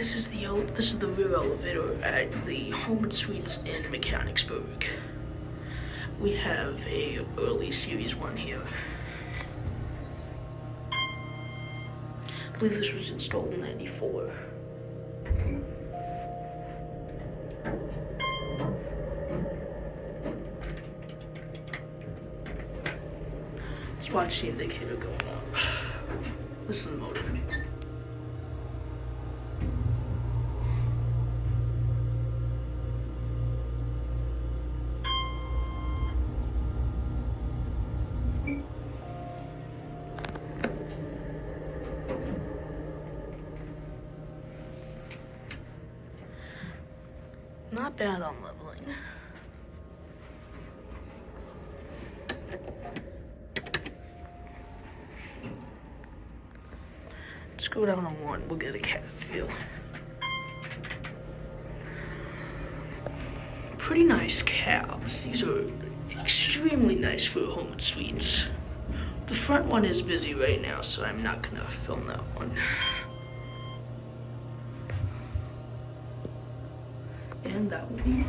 This is the rear elevator at the Homewood Suites in Mechanicsburg. We have a early Series 1 here. I believe this was installed in '94. Let's watch the indicator going up. This is the motor. Not bad on leveling. Let's go down on one, we'll get a cat feel. Pretty nice cabs. These are extremely nice for Homewood Suites. The front one is busy right now, so I'm not gonna film that one. And that will be